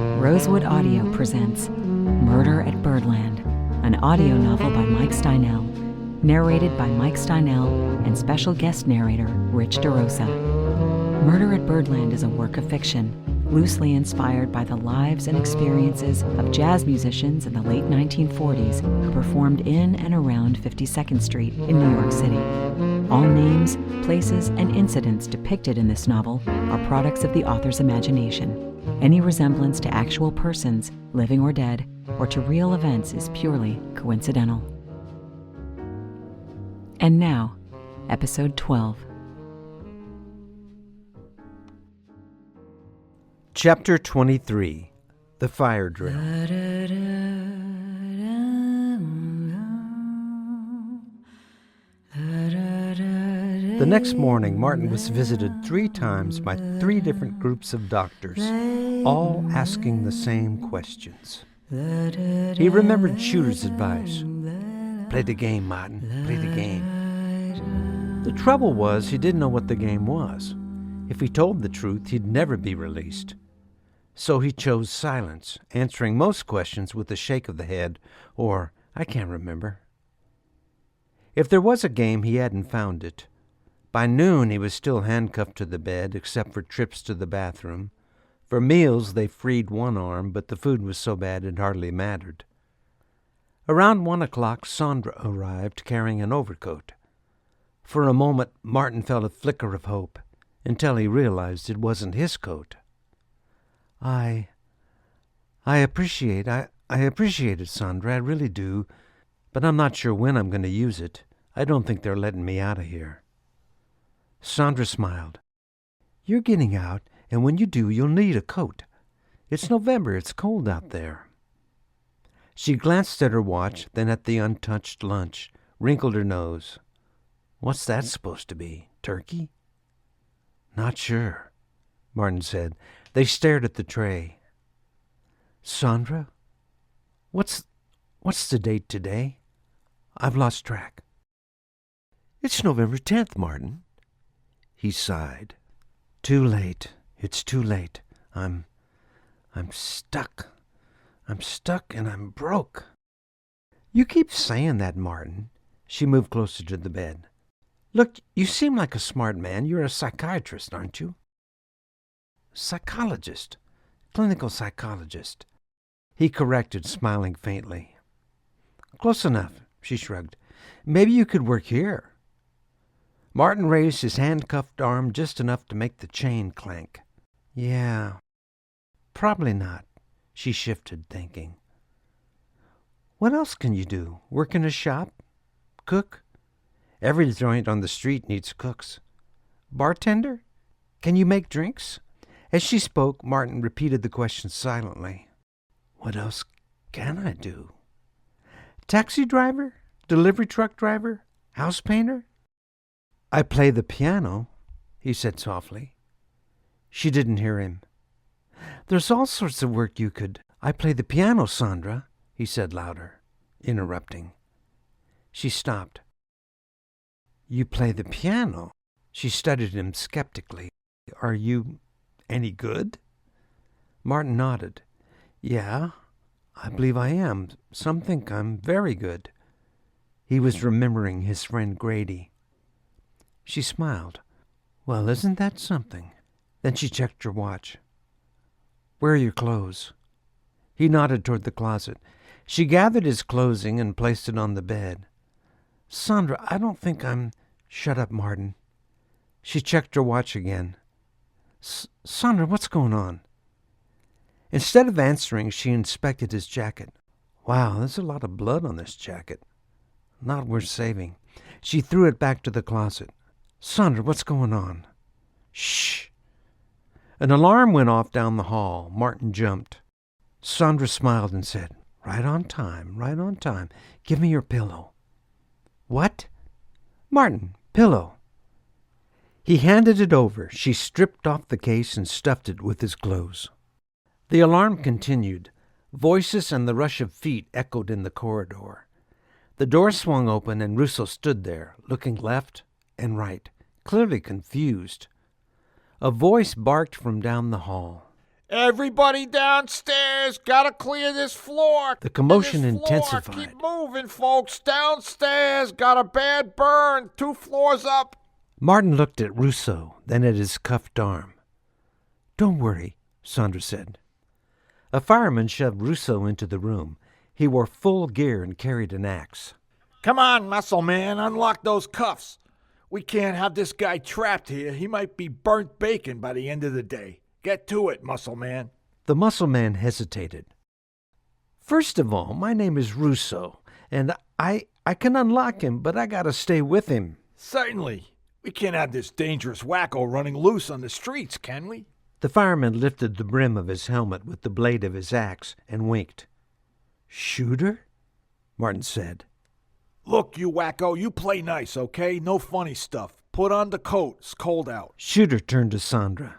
Rosewood Audio presents Murder at Birdland, an audio novel by Mike Steinell, narrated by Mike Steinell and special guest narrator Rich DeRosa. Murder at Birdland is a work of fiction, loosely inspired by the lives and experiences of jazz musicians in the late 1940s who performed in and around 52nd Street in New York City. All names, places, and incidents depicted in this novel are products of the author's imagination. Any resemblance to actual persons, living or dead, or to real events is purely coincidental. And now, Episode 12. Chapter 23. The Fire Drill. The next morning, Martin was visited 3 times by 3 different groups of doctors, all asking the same questions. He remembered Shooter's advice. Play the game, Martin. Play the game. The trouble was he didn't know what the game was. If he told the truth, he'd never be released. So he chose silence, answering most questions with a shake of the head, or, I can't remember. If there was a game, he hadn't found it. By noon, he was still handcuffed to the bed, except for trips to the bathroom. For meals, they freed one arm, but the food was so bad it hardly mattered. Around 1 o'clock, Sondra arrived, carrying an overcoat. For a moment, Martin felt a flicker of hope, until he realized it wasn't his coat. I appreciate it, Sondra, I really do, but I'm not sure when I'm going to use it. I don't think they're letting me out of here. Sondra smiled. You're getting out, and when you do, you'll need a coat. It's November. It's cold out there. She glanced at her watch, then at the untouched lunch, wrinkled her nose. What's that supposed to be? Turkey? Not sure, Martin said. They stared at the tray. Sondra? What's the date today? I've lost track. It's November 10th, Martin. He sighed. Too late. It's too late. I'm stuck. I'm stuck and I'm broke. You keep saying that, Martin. She moved closer to the bed. Look, you seem like a smart man. You're a psychiatrist, aren't you? Psychologist. Clinical psychologist. He corrected, smiling faintly. Close enough, she shrugged. Maybe you could work here. Martin raised his handcuffed arm just enough to make the chain clank. Yeah, probably not, she shifted, thinking. What else can you do? Work in a shop? Cook? Every joint on the street needs cooks. Bartender? Can you make drinks? As she spoke, Martin repeated the question silently. What else can I do? Taxi driver? Delivery truck driver? House painter? I play the piano, he said softly. She didn't hear him. There's all sorts of work you could. I play the piano, Sondra, he said louder, interrupting. She stopped. You play the piano? She studied him skeptically. Are you any good? Martin nodded. Yeah, I believe I am. Some think I'm very good. He was remembering his friend Grady. She smiled. Well, isn't that something? Then she checked her watch. Where are your clothes? He nodded toward the closet. She gathered his clothing and placed it on the bed. Sondra, I don't think I'm... Shut up, Martin. She checked her watch again. Sondra, what's going on? Instead of answering, she inspected his jacket. Wow, there's a lot of blood on this jacket. Not worth saving. She threw it back to the closet. Sondra, what's going on? Shh. An alarm went off down the hall. Martin jumped. Sondra smiled and said, Right on time, right on time. Give me your pillow. What? Martin, pillow. He handed it over. She stripped off the case and stuffed it with his clothes. The alarm continued. Voices and the rush of feet echoed in the corridor. The door swung open and Russo stood there, looking left and right, clearly confused. A voice barked from down the hall. Everybody downstairs, gotta clear this floor. The commotion This floor. intensified. Keep moving, folks. Downstairs, got a bad burn. 2 floors up. Martin looked at Russo, then at his cuffed arm. "Don't worry," Sondra said. A fireman shoved Russo into the room. He wore full gear and carried an axe. Come on, muscle man, unlock those cuffs. We can't have this guy trapped here. He might be burnt bacon by the end of the day. Get to it, muscle man. The muscle man hesitated. "First of all, my name is Russo, and I can unlock him, but I gotta stay with him." Certainly. We can't have this dangerous wacko running loose on the streets, can we? The fireman lifted the brim of his helmet with the blade of his axe and winked. "Shooter?" Martin said. Look, you wacko, you play nice, okay? No funny stuff. Put on the coat. It's cold out. Shooter turned to Sondra.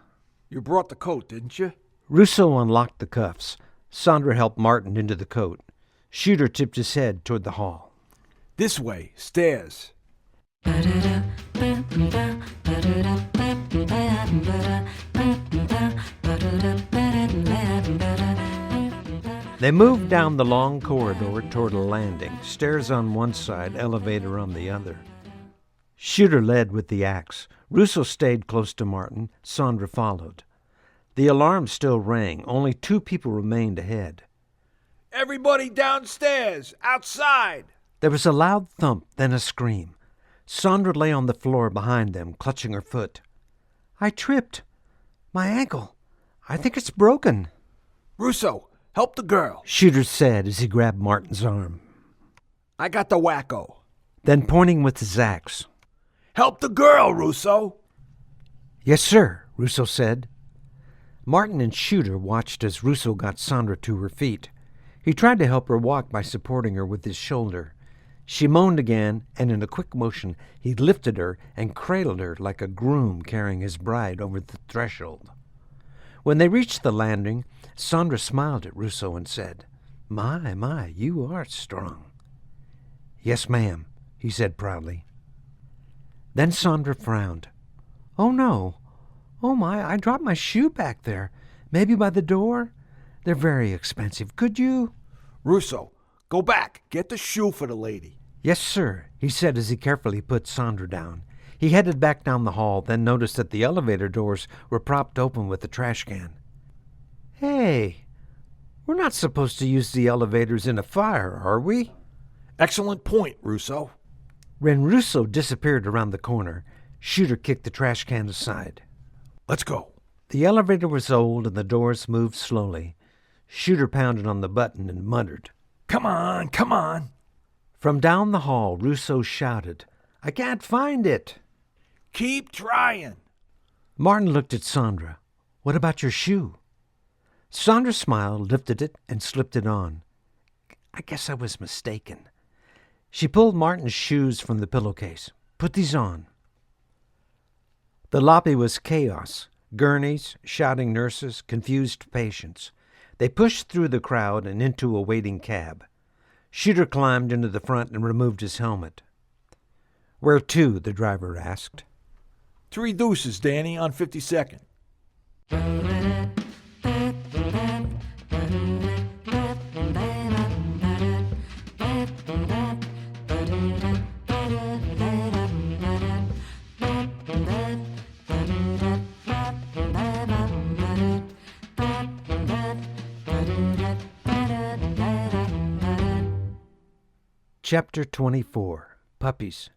You brought the coat, didn't you? Russo unlocked the cuffs. Sondra helped Martin into the coat. Shooter tipped his head toward the hall. This way, stairs. They moved down the long corridor toward a landing, stairs on one side, elevator on the other. Shooter led with the axe. Russo stayed close to Martin. Sondra followed. The alarm still rang. Only 2 people remained ahead. Everybody downstairs, outside. There was a loud thump, then a scream. Sondra lay on the floor behind them, clutching her foot. "I tripped. My ankle. I think it's broken." Russo, help the girl. Shooter said as he grabbed Martin's arm. I got the wacko. Then pointing with his axe. Help the girl, Russo. "Yes, sir," Russo said. Martin and Shooter watched as Russo got Sondra to her feet. He tried to help her walk by supporting her with his shoulder. She moaned again, and in a quick motion he lifted her and cradled her like a groom carrying his bride over the threshold. When they reached the landing, Sondra smiled at Russo and said, My, you are strong." "Yes, ma'am," he said proudly. Then Sondra frowned. "Oh, no. Oh, my, I dropped my shoe back there. Maybe by the door? They're very expensive. Could you?" Russo, go back. Get the shoe for the lady. "Yes, sir," he said as he carefully put Sondra down. He headed back down the hall, then noticed that the elevator doors were propped open with a trash can. "Hey, we're not supposed to use the elevators in a fire, are we?" Excellent point, Russo. When Russo disappeared around the corner, Shooter kicked the trash can aside. Let's go. The elevator was old and the doors moved slowly. Shooter pounded on the button and muttered, Come on, come on. From down the hall, Russo shouted, "I can't find it." Keep trying. Martin looked at Sondra. "What about your shoe?" Sondra smiled, lifted it, and slipped it on. "I guess I was mistaken." She pulled Martin's shoes from the pillowcase. "Put these on." The lobby was chaos. Gurneys, shouting nurses, confused patients. They pushed through the crowd and into a waiting cab. Shooter climbed into the front and removed his helmet. "Where to?" the driver asked. 3 deuces, Danny, on 52nd. Chapter 24. Puppies.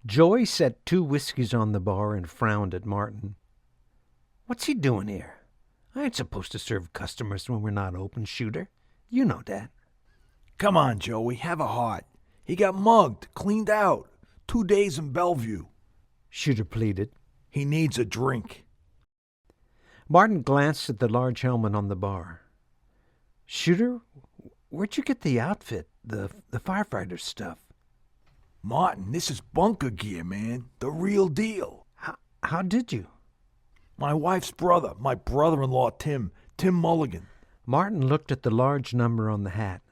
Joey set 2 whiskeys on the bar and frowned at Martin. "What's he doing here? I ain't supposed to serve customers when we're not open, Shooter. You know that." Come on, Joey, have a heart. He got mugged, cleaned out. 2 days in Bellevue. Shooter pleaded. He needs a drink. Martin glanced at the large helmet on the bar. "Shooter, where'd you get the outfit, the firefighter stuff?" Martin, this is bunker gear, man. The real deal. How did you?" My wife's brother, my brother-in-law, Tim Mulligan. Martin looked at the large number on the hat.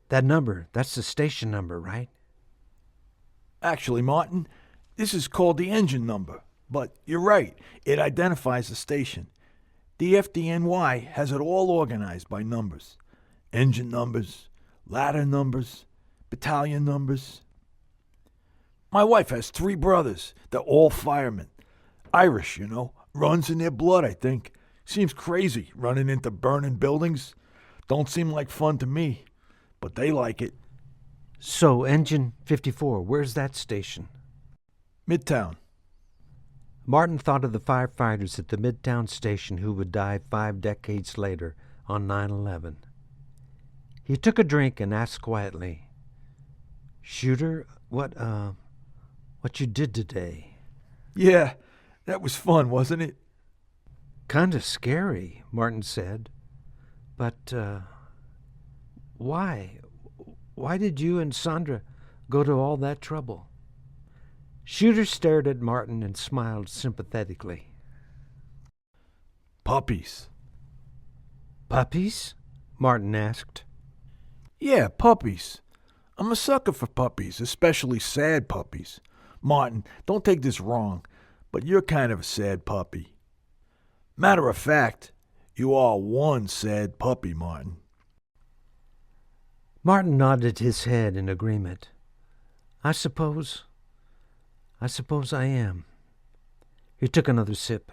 "That number, that's the station number, right?" Actually, Martin, this is called the engine number. But you're right, it identifies the station. The FDNY has it all organized by numbers. Engine numbers, ladder numbers, battalion numbers. My wife has 3 brothers. They're all firemen. Irish, you know. Runs in their blood, I think. Seems crazy running into burning buildings. Don't seem like fun to me, but they like it. So, Engine 54, where's that station? Midtown. Martin thought of the firefighters at the Midtown station who would die 5 decades later on 9/11. He took a drink and asked quietly, "Shooter, what you did today?" Yeah, that was fun, wasn't it? "Kinda scary," Martin said. "But, why? Why did you and Sondra go to all that trouble?" Shooter stared at Martin and smiled sympathetically. Puppies. "Puppies?" Martin asked. Yeah, puppies. I'm a sucker for puppies, especially sad puppies. Martin, don't take this wrong, but you're kind of a sad puppy. Matter of fact, you are one sad puppy, Martin. Martin nodded his head in agreement. I suppose I am." He took another sip.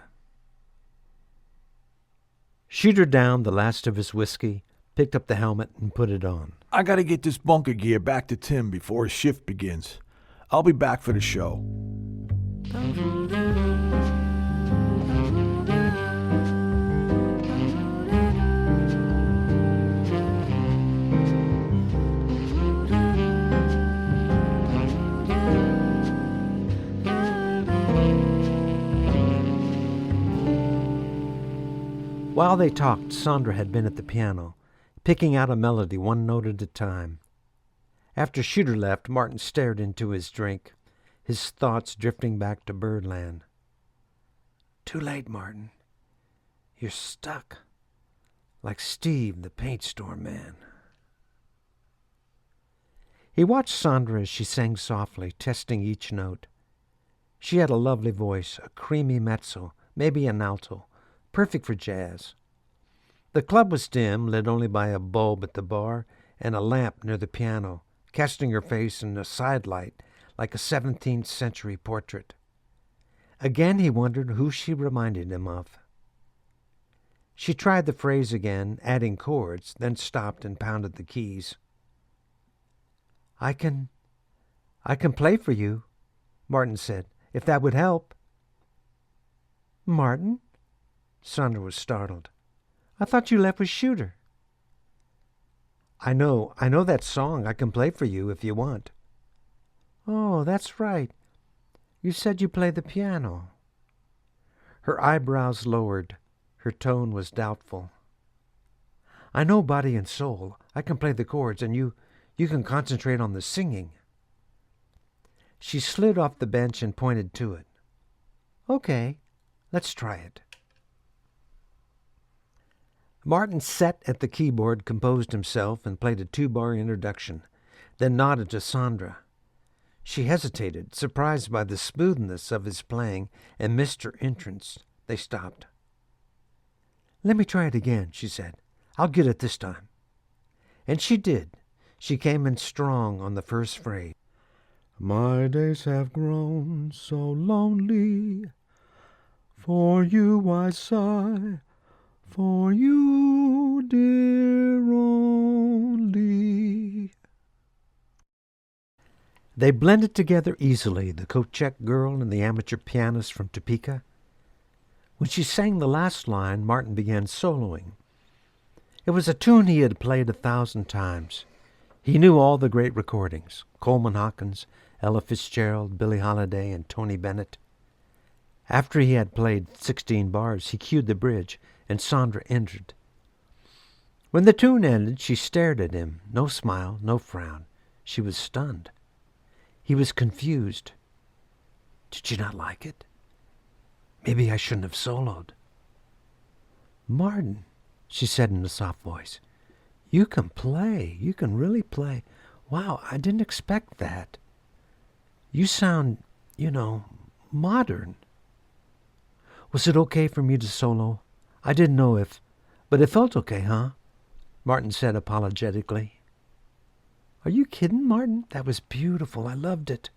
Shooter downed the last of his whiskey, picked up the helmet, and put it on. I gotta get this bunker gear back to Tim before his shift begins. I'll be back for the show. While they talked, Sondra had been at the piano, picking out a melody one note at a time. After Shooter left, Martin stared into his drink, his thoughts drifting back to Birdland. "Too late, Martin. You're stuck. Like Steve, the paint store man." He watched Sondra as she sang softly, testing each note. She had a lovely voice, a creamy mezzo, maybe an alto, perfect for jazz. The club was dim, lit only by a bulb at the bar and a lamp near the piano, casting her face in a sidelight like a 17th century portrait. Again he wondered who she reminded him of. She tried the phrase again, adding chords, then stopped and pounded the keys. I can play for you," Martin said, "if that would help." "Martin?" Sondra was startled. "I thought you left with Shooter." I know that song. I can play for you if you want." "Oh, that's right. You said you play the piano." Her eyebrows lowered. Her tone was doubtful. "I know Body and Soul. I can play the chords, and you can concentrate on the singing." She slid off the bench and pointed to it. "Okay, let's try it." Martin sat at the keyboard, composed himself, and played a 2-bar introduction, then nodded to Sondra. She hesitated, surprised by the smoothness of his playing, and missed her entrance. They stopped. "Let me try it again," she said. "I'll get it this time." And she did. She came in strong on the first phrase. "My days have grown so lonely. For you I sigh. For you, dear, only." They blended together easily, the Kochek girl and the amateur pianist from Topeka. When she sang the last line, Martin began soloing. It was a tune he had played 1,000 times. He knew all the great recordings, Coleman Hawkins, Ella Fitzgerald, Billie Holiday, and Tony Bennett. After he had played 16 bars, he cued the bridge, and Sondra entered. When the tune ended, she stared at him. No smile, no frown. She was stunned. He was confused. "Did you not like it? Maybe I shouldn't have soloed." "Martin," she said in a soft voice, "you can play. You can really play. Wow, I didn't expect that. You sound, modern. Was it okay for me to solo? I didn't know but it felt okay, huh? Martin said apologetically. Are you kidding, Martin? That was beautiful. I loved it.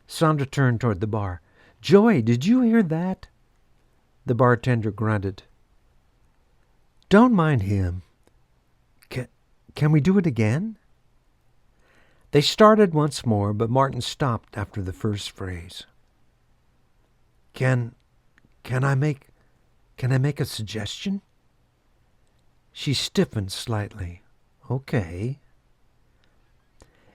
Sondra turned toward the bar. Joey, did you hear that? The bartender grunted. Don't mind him. Can we do it again? They started once more, but Martin stopped after the first phrase. Can I make a suggestion? She stiffened slightly. Okay.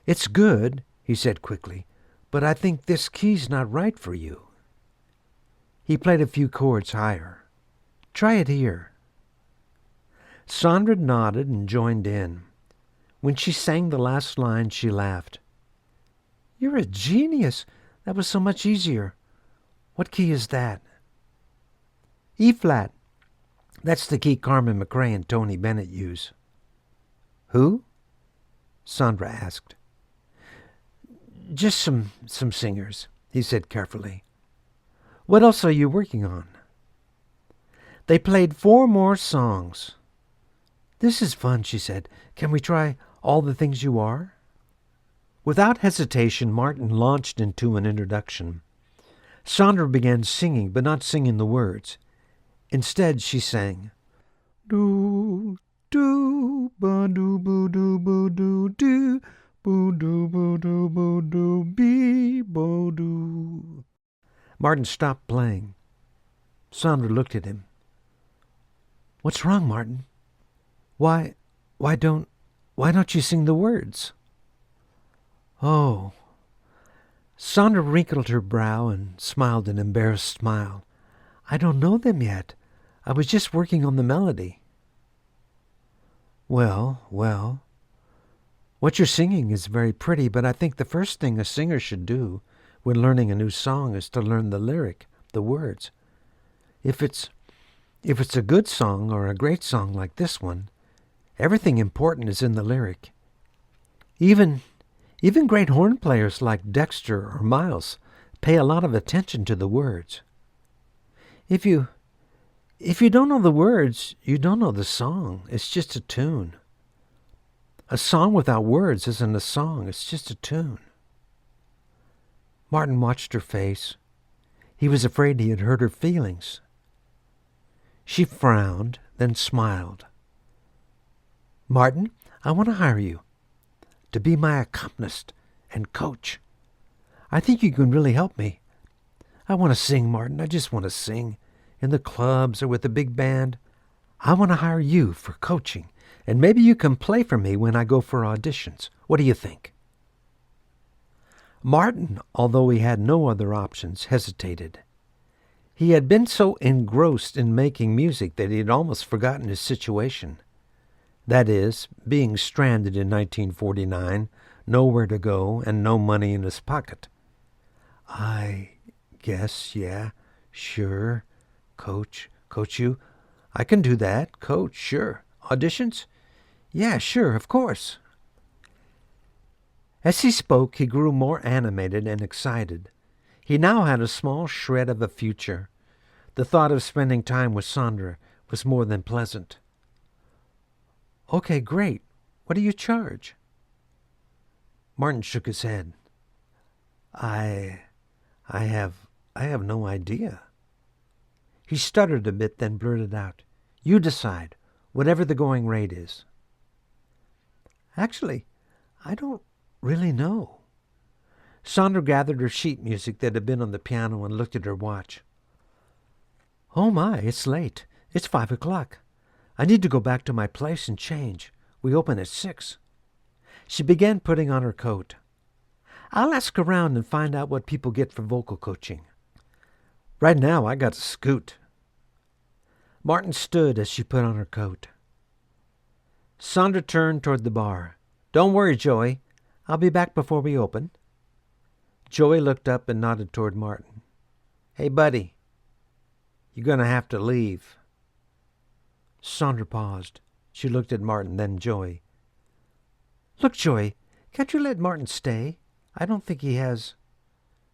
It's good, he said quickly, but I think this key's not right for you. He played a few chords higher. Try it here. Sondra nodded and joined in. When she sang the last line, she laughed. You're a genius. That was so much easier. What key is that? E-flat. That's the key Carmen McRae and Tony Bennett use. Who? Sondra asked. Just some singers, he said carefully. What else are you working on? They played 4 more songs. This is fun, she said. Can we try All the Things You Are? Without hesitation, Martin launched into an introduction. Sondra began singing, but not singing the words. Instead, she sang, do, do, ba do, boo do, boo do, do, boo do, boo do, boo do, be, bo do. Martin stopped playing. Sondra looked at him. What's wrong, Martin? Why don't you sing the words? Oh. Sondra wrinkled her brow and smiled an embarrassed smile. I don't know them yet. I was just working on the melody. Well, what you're singing is very pretty, but I think the first thing a singer should do when learning a new song is to learn the lyric, the words. If it's a good song or a great song like this one, everything important is in the lyric. Even great horn players like Dexter or Miles pay a lot of attention to the words. If you don't know the words, you don't know the song. It's just a tune. A song without words isn't a song. It's just a tune. Martin watched her face. He was afraid he had hurt her feelings. She frowned, then smiled. Martin, I want to hire you to be my accompanist and coach. I think you can really help me. I want to sing, Martin. I just want to sing. In the clubs or with a big band. I want to hire you for coaching, and maybe you can play for me when I go for auditions. What do you think? Martin, although he had no other options, hesitated. He had been so engrossed in making music that he had almost forgotten his situation. That is, being stranded in 1949, nowhere to go, and no money in his pocket. I guess, yeah, sure. Coach you? I can do that. Coach, sure. Auditions? Yeah, sure, of course. As he spoke, he grew more animated and excited. He now had a small shred of a future. The thought of spending time with Sondra was more than pleasant. Okay, great. What do you charge? Martin shook his head. I have no idea. He stuttered a bit, then blurted out, You decide, whatever the going rate is. Actually, I don't really know. Sondra gathered her sheet music that had been on the piano and looked at her watch. Oh my, it's late. It's 5 o'clock. I need to go back to my place and change. We open at 6. She began putting on her coat. I'll ask around and find out what people get for vocal coaching. Right now, I got to scoot. Martin stood as she put on her coat. Sondra turned toward the bar. Don't worry, Joey. I'll be back before we open. Joey looked up and nodded toward Martin. Hey, buddy. You're going to have to leave. Sondra paused. She looked at Martin, then Joey. Look, Joey, can't you let Martin stay? I don't think he has.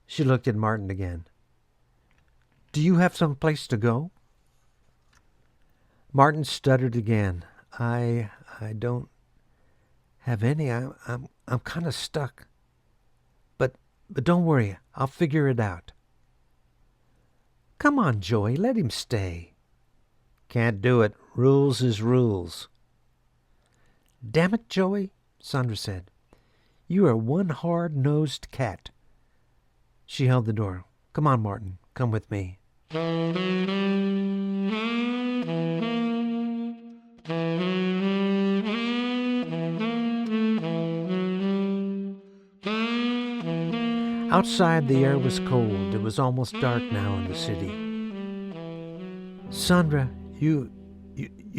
She looked at Martin again. Do you have some place to go? Martin stuttered again. I don't have any. I'm kind of stuck. But don't worry. I'll figure it out. Come on, Joey. Let him stay. Can't do it. Rules is rules. Damn it, Joey, Sondra said. You are one hard-nosed cat. She held the door. Come on, Martin. Come with me. Outside, the air was cold. It was almost dark now in the city. Sondra, you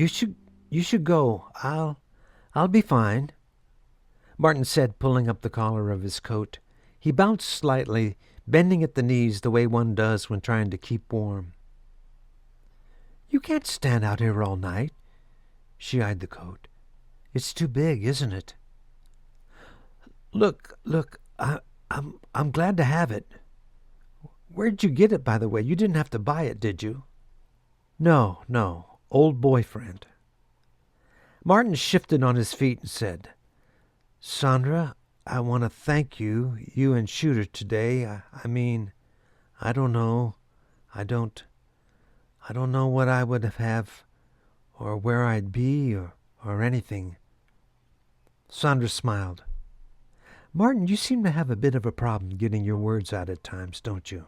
should go. I'll be fine, Martin said, pulling up the collar of his coat. He bounced slightly, bending at the knees the way one does when trying to keep warm. You can't stand out here all night. She eyed the coat. It's too big, isn't it? Look, I'm glad to have it. Where'd you get it, by the way? You didn't have to buy it, did you? No, old boyfriend. Martin shifted on his feet and said, Sondra, I want to thank you and Shooter today. I don't know. I don't know what I would have or where I'd be or anything. Sondra smiled. Martin, you seem to have a bit of a problem getting your words out at times, don't you?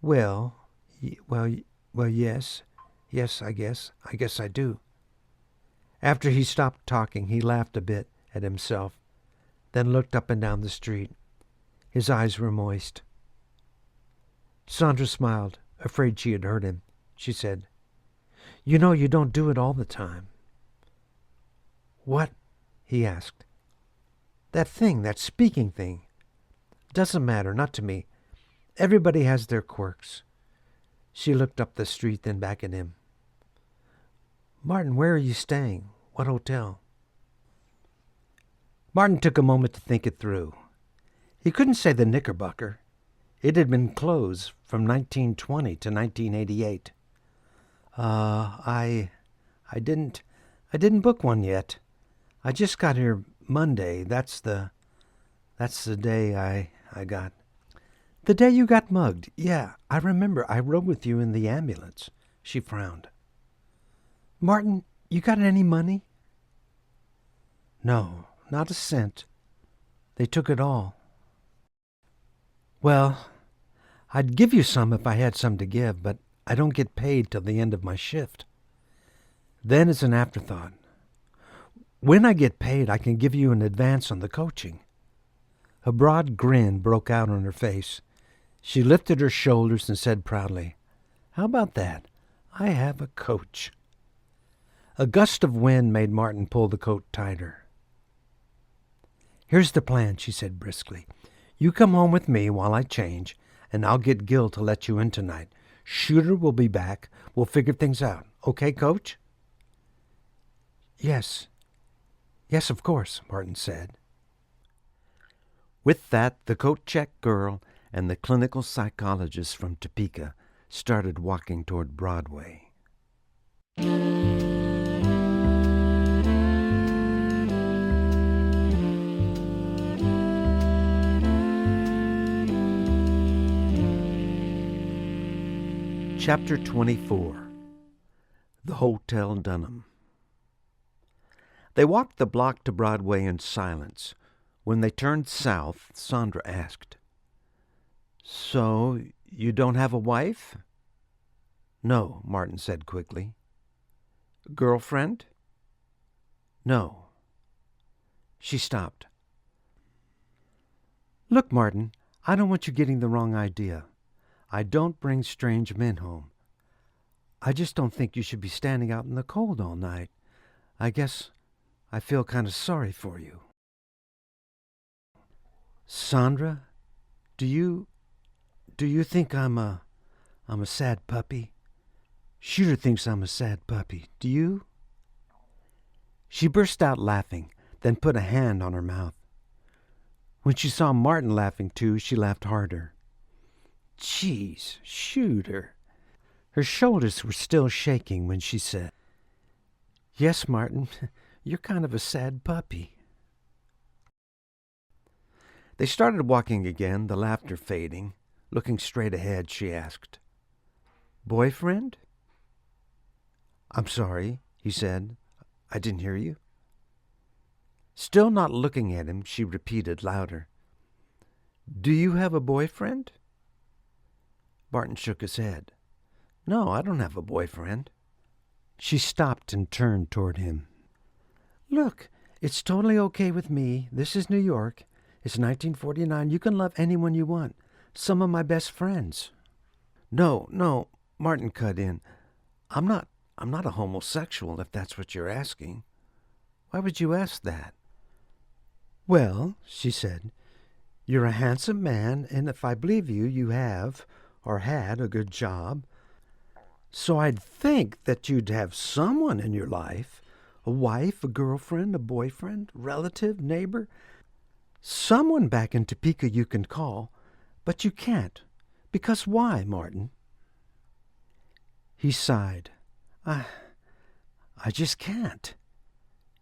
Well, yes. Yes, I guess I do. After he stopped talking, he laughed a bit at himself, then looked up and down the street. His eyes were moist. Sondra smiled, afraid she had hurt him. She said, You know you don't do it all the time. What? He asked. That thing, that speaking thing. Doesn't matter, not to me. Everybody has their quirks. She looked up the street, then back at him. Martin, where are you staying? What hotel? Martin took a moment to think it through. He couldn't say the Knickerbocker. It had been closed from 1920 to 1988. I didn't book one yet. I just got here Monday. That's the day I got. The day you got mugged. Yeah, I remember. I rode with you in the ambulance. She frowned. Martin, you got any money? No, not a cent. They took it all. Well, I'd give you some if I had some to give, but I don't get paid till the end of my shift. Then it's an afterthought. When I get paid, I can give you an advance on the coaching. A broad grin broke out on her face. She lifted her shoulders and said proudly, How about that? I have a coach. A gust of wind made Martin pull the coat tighter. Here's the plan, she said briskly. You come home with me while I change, and I'll get Gil to let you in tonight. Shooter will be back. We'll figure things out. Okay, Coach? Yes. Yes, of course, Martin said. With that, the coat check girl and the clinical psychologist from Topeka started walking toward Broadway. Chapter 24. The Hotel Dunham. They walked the block to Broadway in silence. When they turned south, Sondra asked, So, you don't have a wife? No, Martin said quickly. Girlfriend? No. She stopped. Look, Martin, I don't want you getting the wrong idea. I don't bring strange men home. I just don't think you should be standing out in the cold all night. I guess I feel kind of sorry for you. Sondra, do you think I'm a sad puppy? Shooter thinks I'm a sad puppy. Do you? She burst out laughing, then put a hand on her mouth. When she saw Martin laughing too, she laughed harder. Geez, Shooter. Her shoulders were still shaking when she said, "Yes, Martin, you're kind of a sad puppy." They started walking again, the laughter fading. Looking straight ahead, she asked, "Boyfriend?" "I'm sorry," he said. "I didn't hear you." Still not looking at him, she repeated louder, "Do you have a boyfriend?" Martin shook his head. "No, I don't have a boyfriend." She stopped and turned toward him. "Look, it's totally okay with me. This is New York. It's 1949. You can love anyone you want. Some of my best friends." No, Martin cut in. I'm not a homosexual, if that's what you're asking." "Why would you ask that?" "Well," she said, "you're a handsome man, and if I believe you, you have, or had, a good job. So I'd think that you'd have someone in your life, a wife, a girlfriend, a boyfriend, relative, neighbor, someone back in Topeka you can call, but you can't. Because why, Martin?" He sighed. I just can't,"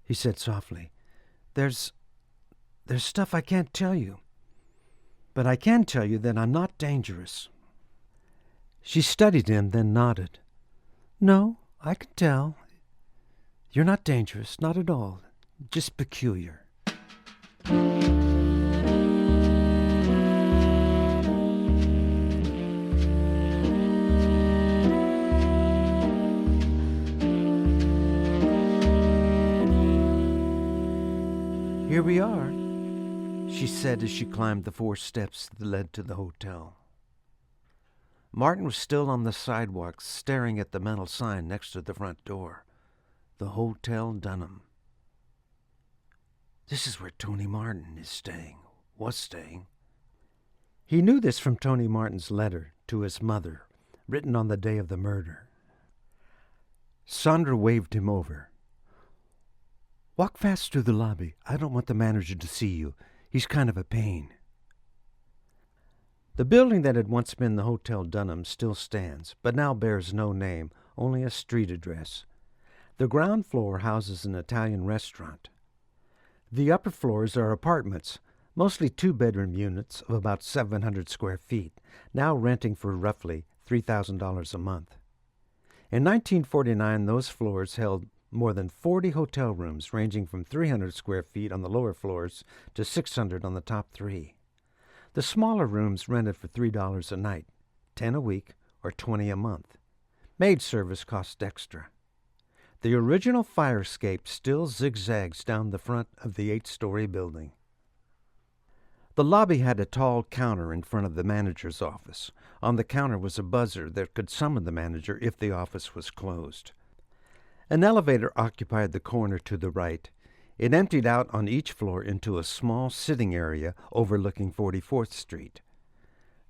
he said softly. There's stuff I can't tell you. But I can tell you that I'm not dangerous." She studied him, then nodded. "No, I can tell. You're not dangerous, not at all. Just peculiar." "Here we are," she said as she climbed the 4 steps that led to the hotel. Martin was still on the sidewalk, staring at the metal sign next to the front door. The Hotel Dunham. This is where Tony Martin was staying. He knew this from Tony Martin's letter to his mother, written on the day of the murder. Sondra waved him over. "Walk fast through the lobby. I don't want the manager to see you. He's kind of a pain." The building that had once been the Hotel Dunham still stands, but now bears no name, only a street address. The ground floor houses an Italian restaurant. The upper floors are apartments, mostly 2-bedroom units of about 700 square feet, now renting for roughly $3,000 a month. In 1949, those floors held more than 40 hotel rooms, ranging from 300 square feet on the lower floors to 600 on the top 3. The smaller rooms rented for $3 a night, 10 a week, or 20 a month. Maid service cost extra. The original fire escape still zigzags down the front of the 8-story building. The lobby had a tall counter in front of the manager's office. On the counter was a buzzer that could summon the manager if the office was closed. An elevator occupied the corner to the right. It emptied out on each floor into a small sitting area overlooking 44th Street.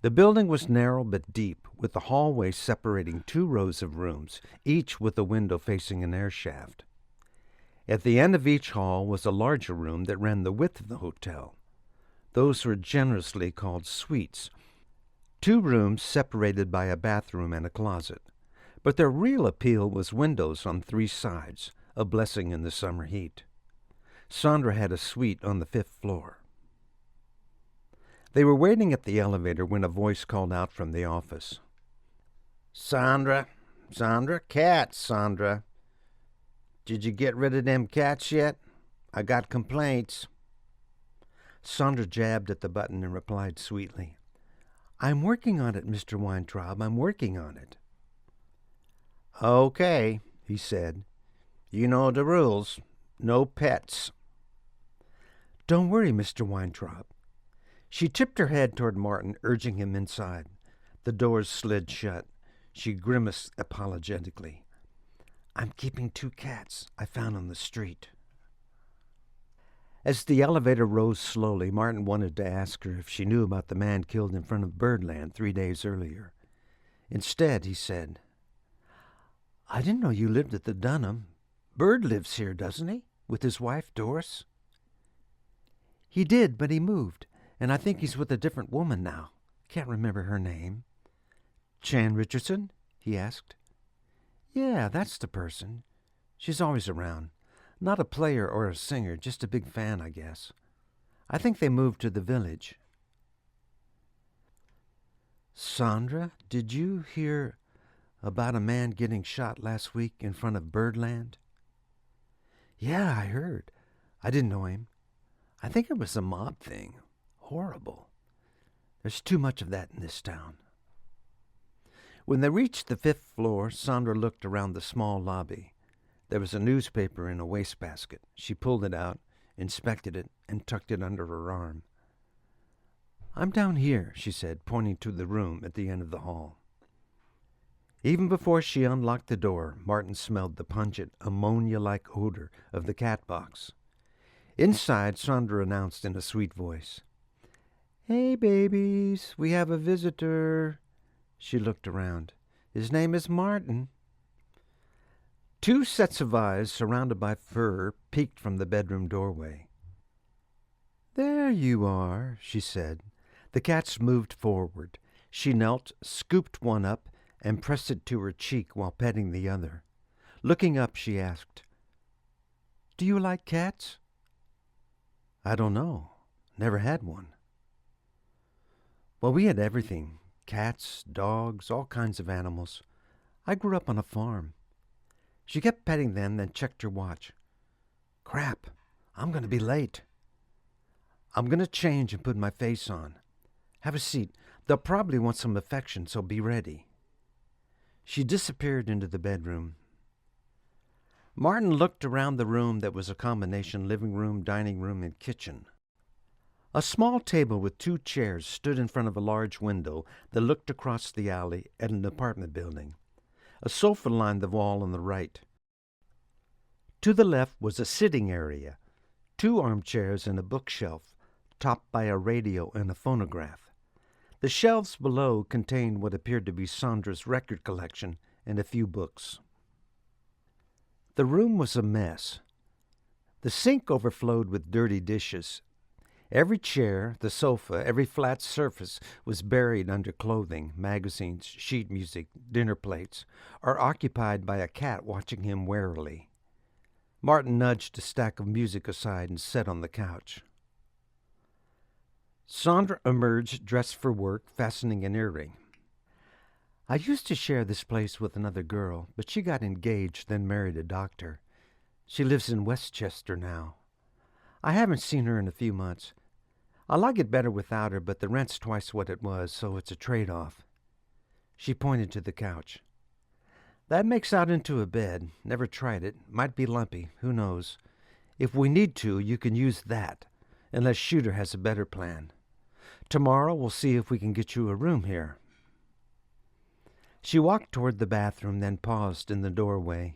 The building was narrow but deep, with the hallway separating 2 rows of rooms, each with a window facing an air shaft. At the end of each hall was a larger room that ran the width of the hotel. Those were generously called suites, 2 rooms separated by a bathroom and a closet. But their real appeal was windows on 3 sides, a blessing in the summer heat. Sondra had a suite on the 5th floor. They were waiting at the elevator when a voice called out from the office. Sondra, cats, Sondra. Did you get rid of them cats yet? I got complaints." Sondra jabbed at the button and replied sweetly, "I'm working on it, Mr. Weintraub. I'm working on it." "Okay," he said. "You know the rules. No pets." "Don't worry, Mr. Weintraub." She tipped her head toward Martin, urging him inside. The doors slid shut. She grimaced apologetically. "I'm keeping 2 cats I found on the street." As the elevator rose slowly, Martin wanted to ask her if she knew about the man killed in front of Birdland 3 days earlier. Instead, he said, "I didn't know you lived at the Dunham. Bird lives here, doesn't he? With his wife, Doris?" "He did, but he moved, and I think he's with a different woman now. Can't remember her name." "Chan Richardson?" he asked. Yeah, that's the person. She's always around. Not a player or a singer, just a big fan, I guess. I think they moved to the village. Sondra, did you hear about a man getting shot last week in front of Birdland? Yeah, I heard. I didn't know him. I think it was a mob thing. Horrible. There's too much of that in this town. When they reached the 5th floor, Sondra looked around the small lobby. There was a newspaper in a wastebasket. She pulled it out, inspected it, and tucked it under her arm. I'm down here, she said, pointing to the room at the end of the hall. Even before she unlocked the door, Martin smelled the pungent, ammonia-like odor of the cat box. Inside, Sondra announced in a sweet voice, Hey, babies, we have a visitor. She looked around. His name is Martin. 2 sets of eyes, surrounded by fur, peeked from the bedroom doorway. There you are, she said. The cats moved forward. She knelt, scooped one up, and pressed it to her cheek while petting the other. Looking up, she asked, Do you like cats? I don't know. Never had one. Well, we had everything. Cats, dogs, all kinds of animals. I grew up on a farm. She kept petting them, then checked her watch. Crap, I'm going to be late. I'm going to change and put my face on. Have a seat. They'll probably want some affection, so be ready. She disappeared into the bedroom. Martin looked around the room that was a combination living room, dining room, and kitchen. A small table with 2 chairs stood in front of a large window that looked across the alley at an apartment building. A sofa lined the wall on the right. To the left was a sitting area, 2 armchairs and a bookshelf, topped by a radio and a phonograph. The shelves below contained what appeared to be Sondra's record collection and a few books. The room was a mess. The sink overflowed with dirty dishes. Every chair, the sofa, every flat surface was buried under clothing, magazines, sheet music, dinner plates, or occupied by a cat watching him warily. Martin nudged a stack of music aside and sat on the couch. Sondra emerged, dressed for work, fastening an earring. I used to share this place with another girl, but she got engaged, then married a doctor. She lives in Westchester now. I haven't seen her in a few months. I like it better without her, but the rent's twice what it was, so it's a trade-off. She pointed to the couch. That makes out into a bed. Never tried it. Might be lumpy. Who knows? If we need to, you can use that, unless Shooter has a better plan. Tomorrow we'll see if we can get you a room here. She walked toward the bathroom, then paused in the doorway.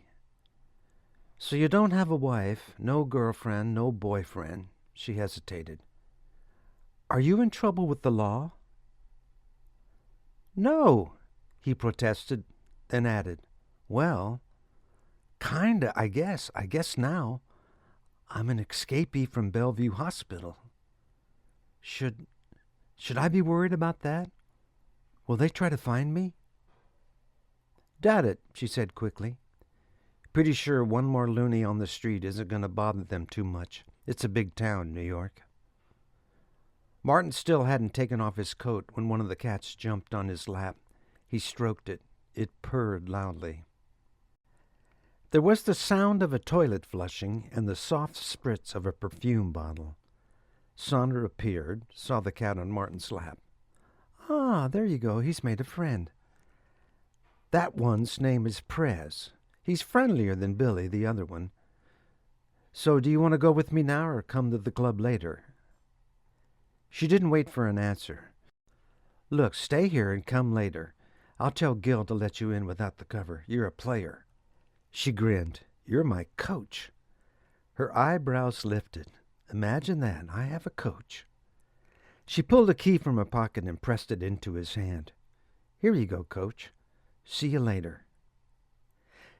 So you don't have a wife, no girlfriend, no boyfriend, she hesitated. Are you in trouble with the law? No, he protested, then added, Well, kinda, I guess now. I'm an escapee from Bellevue Hospital. Should I be worried about that? Will they try to find me? Doubt it, she said quickly. Pretty sure one more loony on the street isn't going to bother them too much. It's a big town, New York. Martin still hadn't taken off his coat when one of the cats jumped on his lap. He stroked it. It purred loudly. There was the sound of a toilet flushing and the soft spritz of a perfume bottle. Sondra appeared, saw the cat on Martin's lap. Ah, there you go. He's made a friend. That one's name is Prez. He's friendlier than Billy, the other one. So do you want to go with me now or come to the club later? She didn't wait for an answer. Look, stay here and come later. I'll tell Gil to let you in without the cover. You're a player. She grinned. You're my coach. Her eyebrows lifted. Imagine that. I have a coach. She pulled a key from her pocket and pressed it into his hand. Here you go, coach. See you later.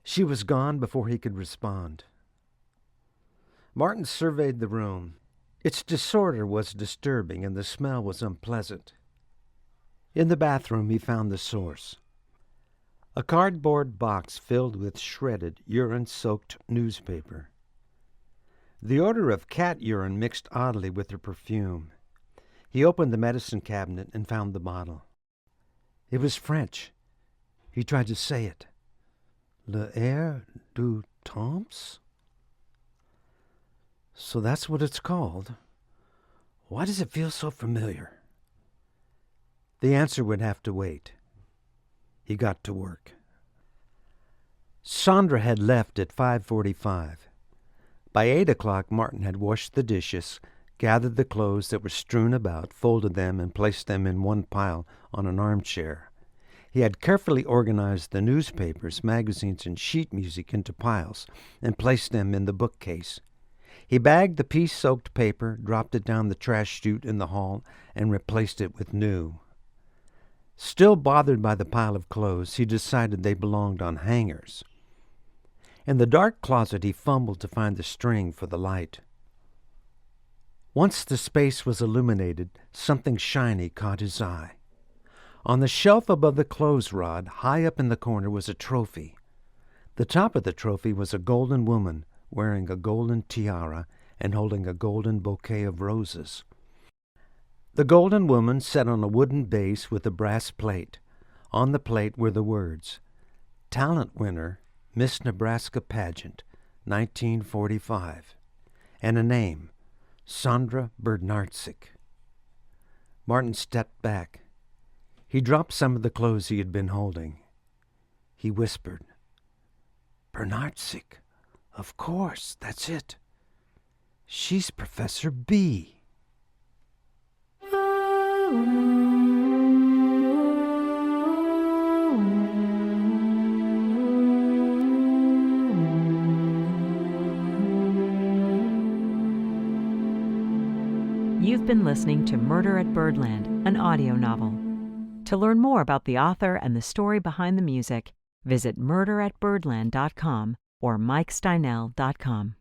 She was gone before he could respond. Martin surveyed the room. Its disorder was disturbing, and the smell was unpleasant. In the bathroom, he found the source. A cardboard box filled with shredded, urine-soaked newspaper. The odor of cat urine mixed oddly with her perfume. He opened the medicine cabinet and found the bottle. It was French. He tried to say it. L'air du temps? So that's what it's called. Why does it feel so familiar? The answer would have to wait. He got to work. Sondra had left at 5:45. By 8 o'clock, Martin had washed the dishes, gathered the clothes that were strewn about, folded them, and placed them in one pile on an armchair. He had carefully organized the newspapers, magazines, and sheet music into piles and placed them in the bookcase. He bagged the pea-soaked paper, dropped it down the trash chute in the hall, and replaced it with new. Still bothered by the pile of clothes, he decided they belonged on hangers. In the dark closet, he fumbled to find the string for the light. Once the space was illuminated, something shiny caught his eye. On the shelf above the clothes rod, high up in the corner, was a trophy. The top of the trophy was a golden woman wearing a golden tiara and holding a golden bouquet of roses. The golden woman sat on a wooden base with a brass plate. On the plate were the words, "Talent winner, Miss Nebraska Pageant, 1945," and a name, Sondra Bernarczyk. Martin stepped back. He dropped some of the clothes he had been holding. He whispered, "Bernarczyk, of course, that's it. She's Professor B." You've been listening to Murder at Birdland, an audio novel. To learn more about the author and the story behind the music, visit murderatbirdland.com or mikesteinell.com.